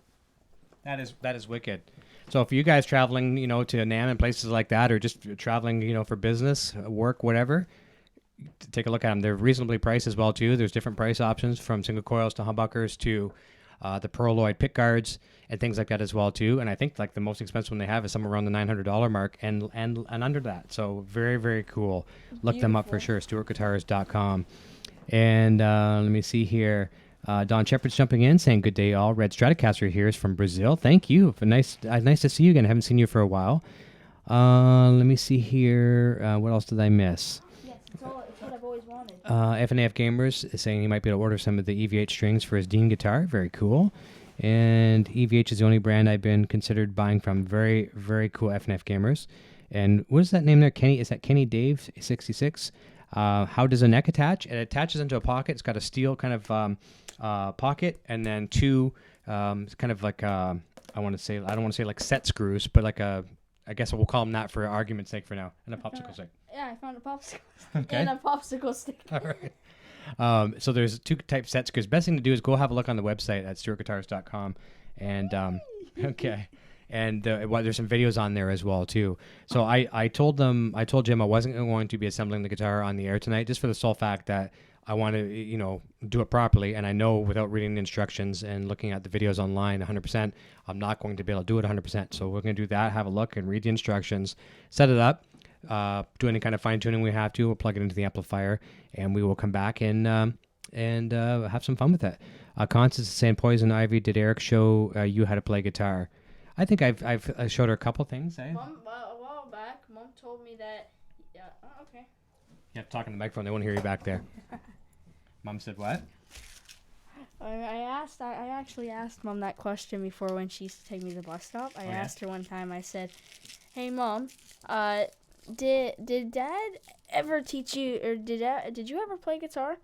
That is wicked. So if you guys traveling, to NAM and places like that, or just traveling, for business, work, whatever, take a look at them. They're reasonably priced as well too. There's different price options from single coils to humbuckers to the Perloid pick guards and things like that as well too. And I think like the most expensive one they have is somewhere around the $900 mark and under that. So very, very cool. Look them up for sure. StewartGuitars.com. And let me see here. Don Shepard's jumping in, saying good day all. Red Stratocaster here is from Brazil. Thank you. Nice to see you again. I haven't seen you for a while. Let me see here. What else did I miss? Yes, it's what I've always wanted. F&AF Gamers is saying he might be able to order some of the EVH strings for his Dean guitar. Very cool. And EVH is the only brand I've been considered buying from. Very, very cool F&AF Gamers. And what is that name there? Kenny? Is that Kenny Dave 66? How does a neck attach? It attaches into a pocket. It's got a steel kind of pocket, and then two kind of like I don't want to say like set screws, but like I guess we'll call them that for argument's sake for now, and a popsicle stick. Yeah, I found a popsicle Okay. and a popsicle stick. All right. So there's two type set screws. Best thing to do is go have a look on the website at StewartGuitars.com, and okay. And there's some videos on there as well too. So I told Jim I wasn't going to be assembling the guitar on the air tonight, just for the sole fact that I want to do it properly. And I know without reading the instructions and looking at the videos online 100%, I'm not going to be able to do it 100%. So we're going to do that, have a look and read the instructions, set it up, do any kind of fine tuning we have to. We'll plug it into the amplifier, and we will come back and have some fun with it. Constance is saying, Poison Ivy, did Eric show you how to play guitar? I think I've showed her a couple things. Eh? A while back, Mom told me that. Yeah. Oh, okay. You have to talk in the microphone. They won't hear you back there. Mom said what? I actually asked Mom that question before when she used to take me to the bus stop. I asked her one time. I said, "Hey, Mom, did Dad ever teach you, or did you ever play guitar?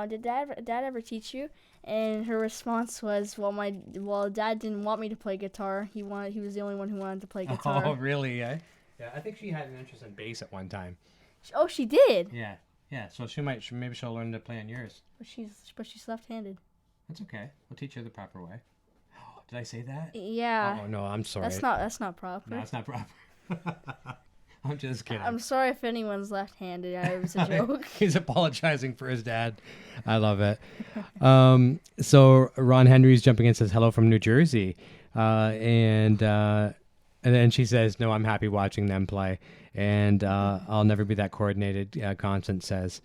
Did Dad ever teach you?" And her response was, "Well, Dad didn't want me to play guitar. He was the only one who wanted to play guitar." Oh, really? Eh? Yeah, I think she had an interest in bass at one time. Oh, she did. Yeah. So maybe she'll learn to play on yours. But she's left-handed. That's okay. We'll teach her the proper way. Oh, did I say that? Yeah. Oh no, I'm sorry. That's not proper. No, that's not proper. I'm just kidding. I'm sorry if anyone's left-handed. It was a joke. He's apologizing for his dad. I love it. So Ron Henry's jumping in and says hello from New Jersey, and then she says, "No, I'm happy watching them play, and I'll never be that coordinated." Constance says.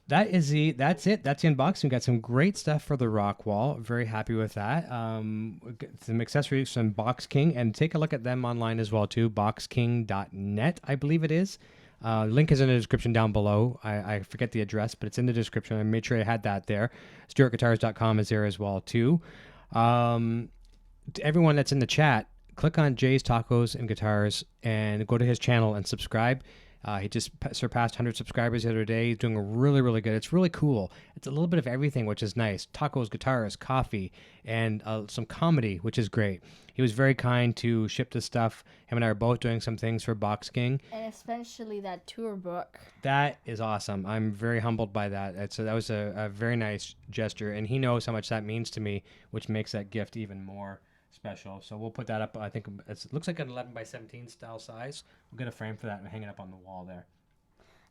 That's it. That's the unboxing. We got some great stuff for the rock wall. Very happy with that. Some accessories from BoxKing, and take a look at them online as well too. BoxKing.net, I believe it is. Link is in the description down below. I forget the address, but it's in the description. I made sure I had that there. StewartGuitars.com is there as well too. To everyone that's in the chat, click on Jay's Tacos and Guitars and go to his channel and subscribe. He just surpassed 100 subscribers the other day. He's doing really, really good. It's really cool. It's a little bit of everything, which is nice. Tacos, guitars, coffee, and some comedy, which is great. He was very kind to ship the stuff. Him and I are both doing some things for BoxKing. And especially that tour book. That is awesome. I'm very humbled by that. That was a very nice gesture, and he knows how much that means to me, which makes that gift even more special. So we'll put that up. I think it looks like an 11 by 17 style size. We'll get a frame for that and hang it up on the wall there.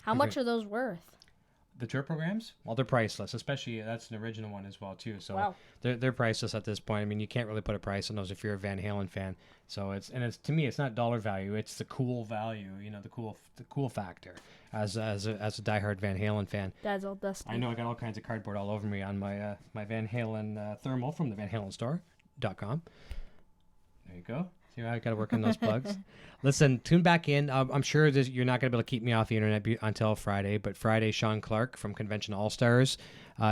How much are those worth? The tour programs? Well, they're priceless, especially that's an original one as well too. So wow. they're priceless at this point. I mean, you can't really put a price on those if you're a Van Halen fan. So it's to me, it's not dollar value. It's the cool value. You know, the cool factor as a diehard Van Halen fan. Dad's all dusty. I know I got all kinds of cardboard all over me on my my Van Halen thermal from the VanHalenStore.com. There you go. See, I got to work on those plugs. Listen, tune back in. I'm sure you're not going to be able to keep me off the internet until Friday, but Friday, Sean Clark from Convention All-Stars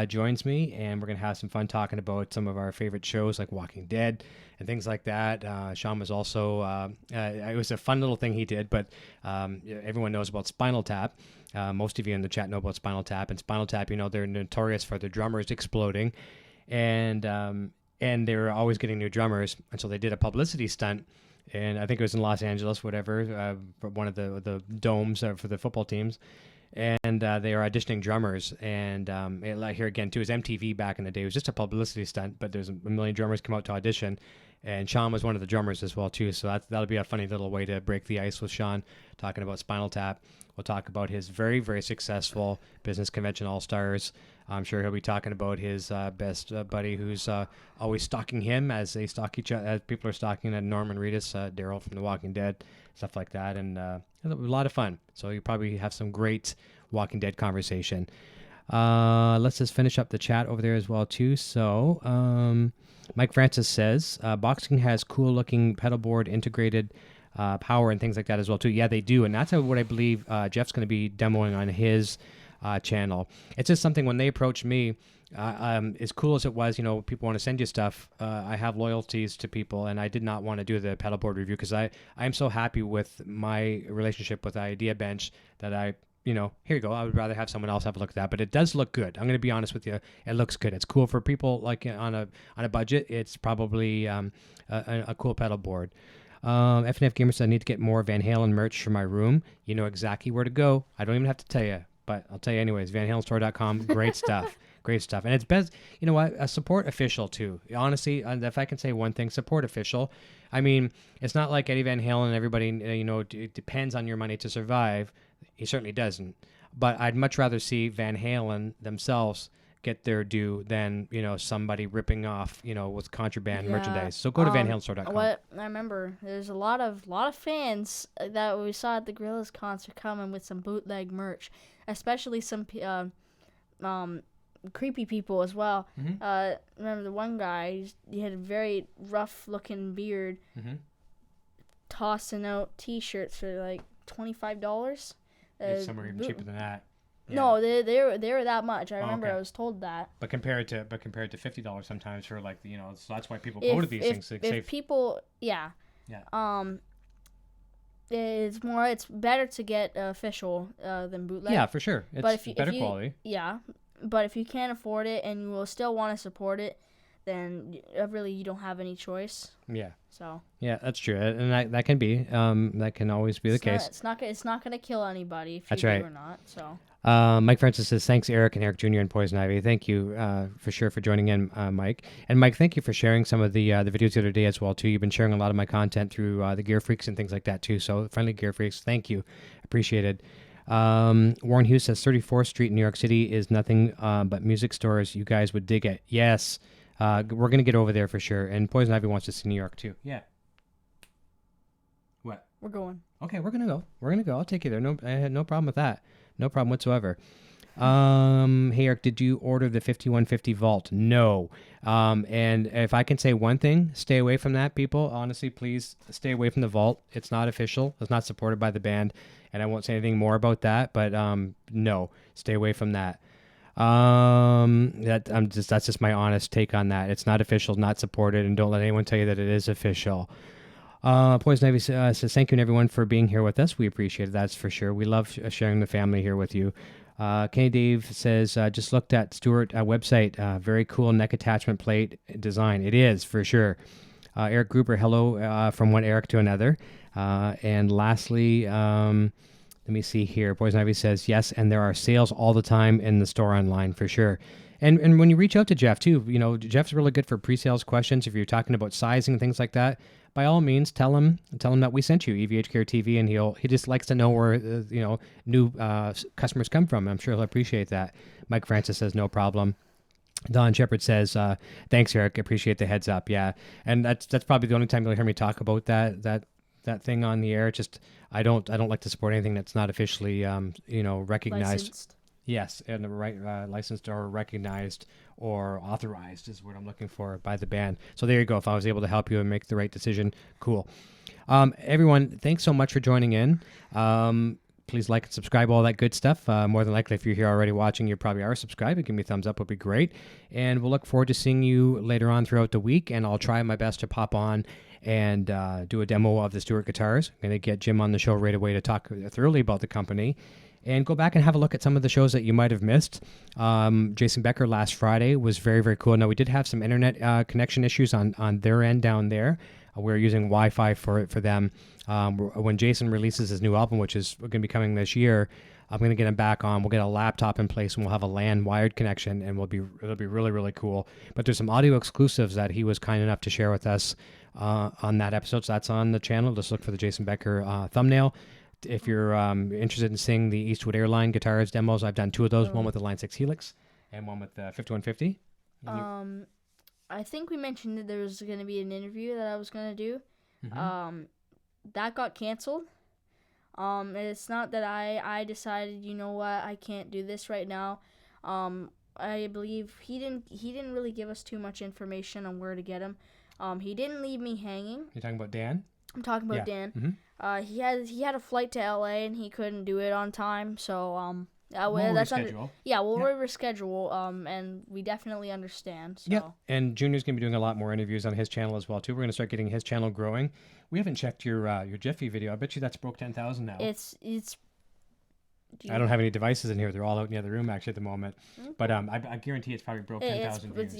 joins me, and we're going to have some fun talking about some of our favorite shows like Walking Dead and things like that. Sean was also, it was a fun little thing he did, but everyone knows about Spinal Tap. Most of you in the chat know about Spinal Tap, and Spinal Tap, you know, they're notorious for their drummers exploding, and they were always getting new drummers, and so they did a publicity stunt, and I think it was in Los Angeles, whatever, for one of the domes for the football teams, and they are auditioning drummers, and here again too, it was MTV back in the day. It was just a publicity stunt, but there's a million drummers come out to audition, and Sean was one of the drummers as well too, so that'll be a funny little way to break the ice with Sean, talking about Spinal Tap. We'll talk about his very, very successful business convention All-Stars. I'm sure he'll be talking about his best buddy who's always stalking him as they stalk each other, as people are stalking Norman Reedus, Daryl from The Walking Dead, stuff like that. And it was a lot of fun. So you probably have some great Walking Dead conversation. Let's just finish up the chat over there as well, too. So Mike Francis says, BoxKing has cool-looking pedal board integrated power and things like that as well too. Yeah, they do, and that's what I believe Jeff's going to be demoing on his channel. It's just something when they approached me, as cool as it was, you know, people want to send you stuff. I have loyalties to people, and I did not want to do the pedal board review because I am so happy with my relationship with Idea Bench that you know, here you go. I would rather have someone else have a look at that, but it does look good. I'm going to be honest with you. It looks good. It's cool for people like on a budget. It's probably a cool pedal board. FNF Gamer said, I need to get more Van Halen merch for my room. You know exactly where to go. I don't even have to tell you, but I'll tell you anyways. VanHalenStore.com, great stuff. Great stuff. And it's best, you know what, support Official too. Honestly, if I can say one thing, support Official. I mean, it's not like Eddie Van Halen and everybody, you know, it depends on your money to survive. He certainly doesn't. But I'd much rather see Van Halen themselves get their due than, you know, somebody ripping off, you know, with contraband merchandise. So go to VanHalenStore.com. What I remember, there's a lot of fans that we saw at the Gorillaz concert coming with some bootleg merch, especially some creepy people as well. Mm-hmm. Remember the one guy, he had a very rough looking beard, mm-hmm. tossing out T-shirts for like $25. Somewhere even cheaper than that. Yeah. No, they were that much. I remember I was told that. But compared to $50 sometimes for, like, you know, so that's why people go to these things. If people, yeah. It's better to get Official than bootleg. Yeah, for sure. It's better quality. Yeah, but if you can't afford it and you will still want to support it, then really you don't have any choice. Yeah. So. Yeah, that's true, and that can be that can always be the case. It's not going to kill anybody if that's you right. do or not. So. Mike Francis says, thanks, Eric and Eric Jr. and Poison Ivy. Thank you for sure for joining in, Mike. And Mike, thank you for sharing some of the videos the other day as well, too. You've been sharing a lot of my content through the Gear Freaks and things like that, too. So, Friendly Gear Freaks, thank you. Appreciated. Warren Hughes says, 34th Street in New York City is nothing but music stores. You guys would dig it. Yes. We're going to get over there for sure. And Poison Ivy wants to see New York, too. Yeah. What? We're going. Okay, we're going to go. I'll take you there. I had no problem with that. No problem whatsoever. Hey, Eric, did you order the 5150 Vault? No. And if I can say one thing, stay away from that, people. Honestly, please stay away from the Vault. It's not official. It's not supported by the band. And I won't say anything more about that. But no, stay away from that. That's just my honest take on that. It's not official, not supported, and don't let anyone tell you that it is official. Poison Ivy says, thank you, everyone, for being here with us. We appreciate it, that's for sure. We love sharing the family here with you. Kenny Dave says, just looked at Stewart website. Very cool neck attachment plate design. It is, for sure. Eric Gruber, hello from one Eric to another. And lastly, let me see here. Poison Ivy says, yes, and there are sales all the time in the store online, for sure. And when you reach out to Jeff, too, Jeff's really good for pre-sales questions. If you're talking about sizing and things like that, by all means, tell him that we sent you, EVH Gear TV, and he just likes to know where, new customers come from. I'm sure he'll appreciate that. Mike Francis says, no problem. Don Shepard says, thanks, Eric. Appreciate the heads up. Yeah. And that's probably the only time you'll hear me talk about that thing on the air. Just, I don't like to support anything that's not officially, recognized. Licensed. Yes, and the right licensed or recognized or authorized is what I'm looking for by the band. So there you go. If I was able to help you and make the right decision, cool. Everyone, thanks so much for joining in. Please like and subscribe, all that good stuff. More than likely, if you're here already watching, you probably are subscribed. Give me a thumbs up, would be great. And we'll look forward to seeing you later on throughout the week. And I'll try my best to pop on and do a demo of the Stewart guitars. I'm going to get Jim on the show right away to talk thoroughly about the company. And go back and have a look at some of the shows that you might have missed. Jason Becker last Friday was very, very cool. Now, we did have some internet connection issues on their end down there. We're using Wi-Fi for them. When Jason releases his new album, which is going to be coming this year, I'm going to get him back on. We'll get a laptop in place, and we'll have a LAN wired connection, and it'll be really, really cool. But there's some audio exclusives that he was kind enough to share with us on that episode. So that's on the channel. Just look for the Jason Becker thumbnail. If you're interested in seeing the Eastwood Airline guitars demos, I've done two of those, one with the Line 6 Helix and one with the 5150. I think we mentioned that there was going to be an interview that I was going to do. Mm-hmm. That got canceled. It's not that I decided, you know what, I can't do this right now. I believe he didn't really give us too much information on where to get him. He didn't leave me hanging. You're talking about Dan? I'm talking about Dan. Mm-hmm. He had a flight to LA and he couldn't do it on time, so we'll reschedule. We'll reschedule. And we definitely understand. So. Yep. And Junior's gonna be doing a lot more interviews on his channel as well too. We're gonna start getting his channel growing. We haven't checked your Jiffy video. I bet you that's broke 10,000 now. It's. I don't have any devices in here. They're all out in the other room actually at the moment. Mm-hmm. But I guarantee it's probably broke 10,000 views.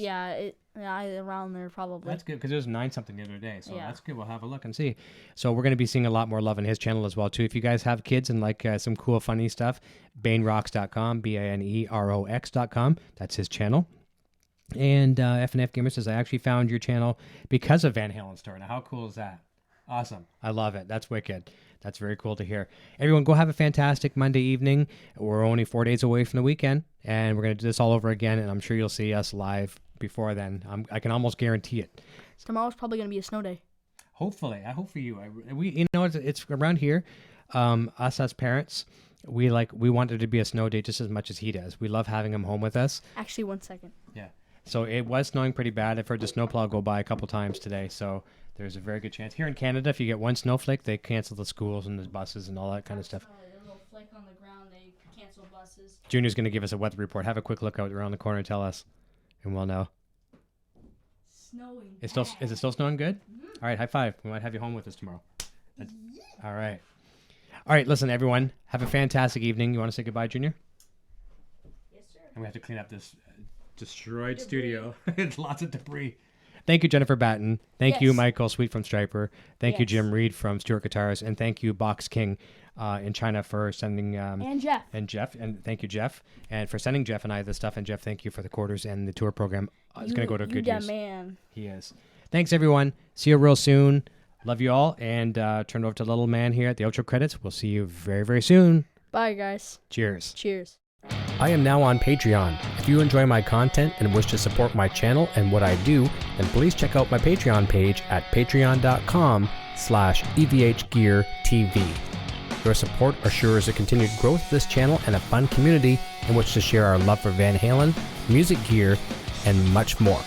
Around there probably. That's good because it was 9-something the other day. So that's good. We'll have a look and see. So we're going to be seeing a lot more love on his channel as well too. If you guys have kids and like some cool funny stuff, BaneRocks.com, BaneRox.com. That's his channel. And F&F Gamer says, I actually found your channel because of Van Halen Store. Now how cool is that? Awesome. I love it. That's wicked. That's very cool to hear. Everyone, go have a fantastic Monday evening. We're only 4 days away from the weekend, and we're going to do this all over again, and I'm sure you'll see us live before then. I can almost guarantee it. Tomorrow's probably going to be a snow day. Hopefully. I hope for you. It's around here. Us as parents, we want there to be a snow day just as much as he does. We love having him home with us. Actually, 1 second. Yeah. So it was snowing pretty bad. I've heard the snowplow go by a couple times today, so there's a very good chance. Here in Canada, if you get one snowflake, they cancel the schools and the buses and all that kind of stuff. A little flake on the ground, they cancel buses. Junior's going to give us a weather report. Have a quick look out around the corner and tell us, and we'll know. Snowing. Is it still snowing good? Mm-hmm. All right, high five. We might have you home with us tomorrow. All right. All right, listen, everyone. Have a fantastic evening. You want to say goodbye, Junior? Yes, sir. And we have to clean up this destroyed studio. It's lots of debris. Thank you, Jennifer Batten. Thank you, Michael Sweet from Striper. Thank you, Jim Reed from Stewart Guitars. And thank you, BoxKing in China for sending... and Jeff. And thank you, Jeff. And for sending Jeff and I this stuff. And Jeff, thank you for the quarters and the tour program. It's going to go to good use. Man. He is. Thanks, everyone. See you real soon. Love you all. And turn over to Little Man here at the outro credits. We'll see you very, very soon. Bye, guys. Cheers. Cheers. I am now on Patreon. If you enjoy my content and wish to support my channel and what I do, then please check out my Patreon page at patreon.com/EVHGearTV. Your support assures the continued growth of this channel and a fun community in which to share our love for Van Halen, music gear, and much more.